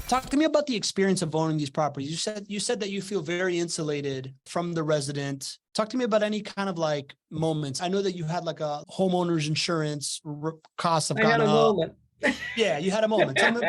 Talk to me about the experience of owning these properties. You said that you feel very insulated from the resident. Talk to me about any kind of like moments. I know that you had like a homeowners insurance costs have I had gone a up. moment. Yeah, you had a moment. Tell me,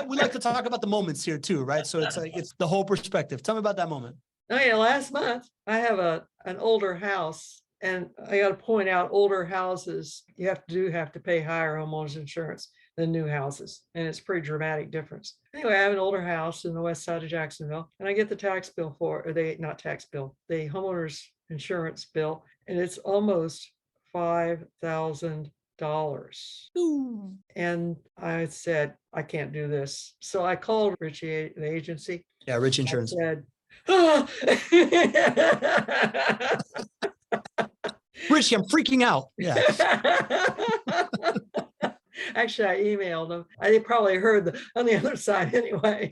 we like to talk about the moments here too, right? So it's like it's the whole perspective. Tell me about that moment. Oh yeah, last month I have an older house, and I got to point out older houses you have to pay higher homeowners insurance than new houses, and it's a pretty dramatic difference. Anyway, I have an older house in the west side of Jacksonville, and I get the tax bill or they not tax bill, the homeowners insurance bill, and it's almost $5,000. And I said, I can't do this. So I called Richie, the agency. Yeah, Rich I Insurance. said, "Ah." Richie, I'm freaking out. Yeah. Actually, I emailed them. They probably heard on the other side anyway.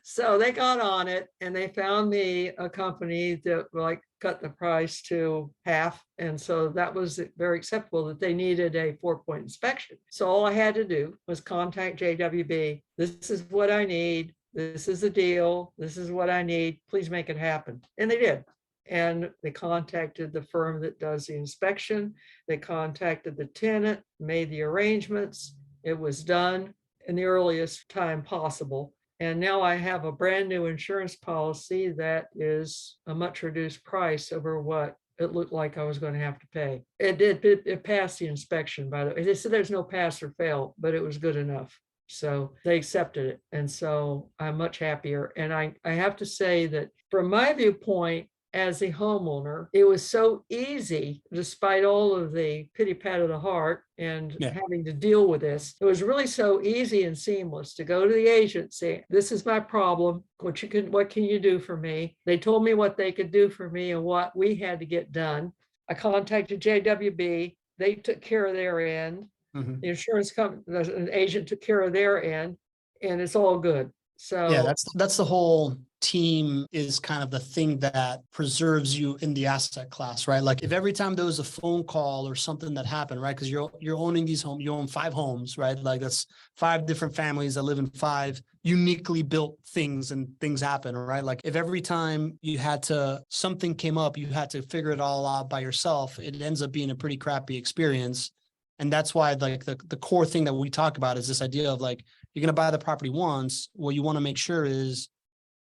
So they got on it and they found me a company that like cut the price to half. And so that was very acceptable that they needed a 4-point inspection. So all I had to do was contact JWB. This is what I need. This is the deal. This is what I need. Please make it happen. And they did. And they contacted the firm that does the inspection. They contacted the tenant, made the arrangements. It was done in the earliest time possible. And now I have a brand new insurance policy that is a much reduced price over what it looked like I was going to have to pay. It passed the inspection, by the way. They said there's no pass or fail, but it was good enough. So they accepted it. And so I'm much happier. And I have to say that from my viewpoint, as a homeowner, it was so easy, despite all of the pity pat of the heart and having to deal with this. It was really so easy and seamless to go to the agency. This is my problem. What can you do for me? They told me what they could do for me and what we had to get done. I contacted JWB. They took care of their end. The insurance company, the agent took care of their end, and it's all good. So yeah, that's the whole team is kind of the thing that preserves you in the asset class, right? Like if every time there was a phone call or something that happened, right? Because you're owning these homes, you own 5 homes, right? Like that's 5 different families that live in 5 uniquely built things, and things happen, right? Like if every time something came up, you had to figure it all out by yourself, it ends up being a pretty crappy experience. And that's why like the core thing that we talk about is this idea of like, you're going to buy the property once. What you want to make sure is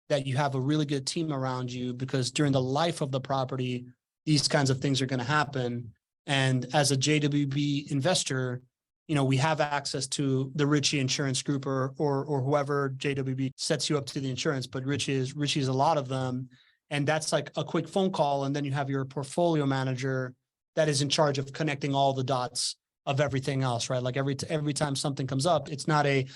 that you have a really good team around you, because during the life of the property, these kinds of things are going to happen. And as a JWB investor, we have access to the Richie Insurance Group or whoever JWB sets you up to the insurance, but Richie's a lot of them. And that's like a quick phone call. And then you have your portfolio manager that is in charge of connecting all the dots of everything else, right? Like every time something comes up, it's not I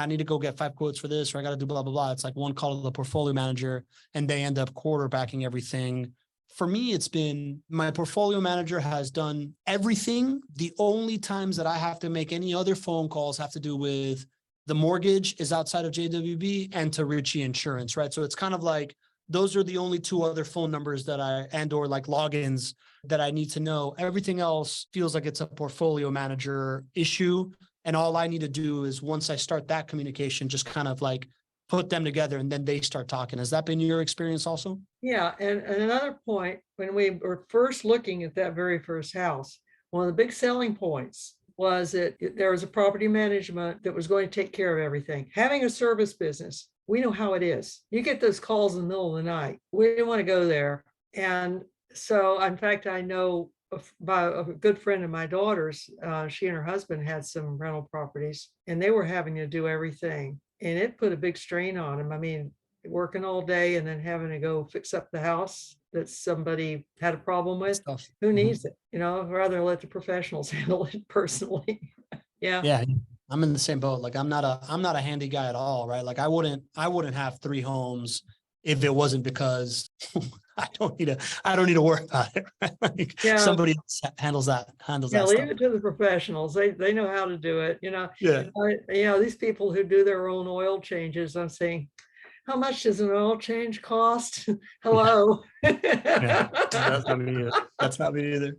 need to go get 5 quotes for this, or I got to do blah, blah, blah. It's like one call to the portfolio manager and they end up quarterbacking everything. For me, it's been my portfolio manager has done everything. The only times that I have to make any other phone calls have to do with the mortgage is outside of JWB and to Richie Insurance, right? So it's kind of like, those are the only 2 other phone numbers that or like logins that I need to know. Everything else feels like it's a portfolio manager issue. And all I need to do is once I start that communication, just kind of like put them together and then they start talking. Has that been your experience also? Yeah. And another point, when we were first looking at that very first house, one of the big selling points was that there was a property management that was going to take care of everything. Having a service business, we know how it is. You get those calls in the middle of the night. We didn't want to go there. And so, in fact, I know by a good friend of my daughter's, she and her husband had some rental properties and they were having to do everything. And it put a big strain on them. I mean, working all day and then having to go fix up the house that somebody had a problem with. Who needs it? Rather let the professionals handle it personally. Yeah. Yeah. I'm in the same boat. Like I'm not a handy guy at all, right? Like I wouldn't have 3 homes if it wasn't because I don't need to worry about it. Right? Like somebody else handles that leave stuff. it to the professionals. They know how to do it. These people who do their own oil changes, I'm saying, how much does an oil change cost? Hello. Yeah, that's not me either.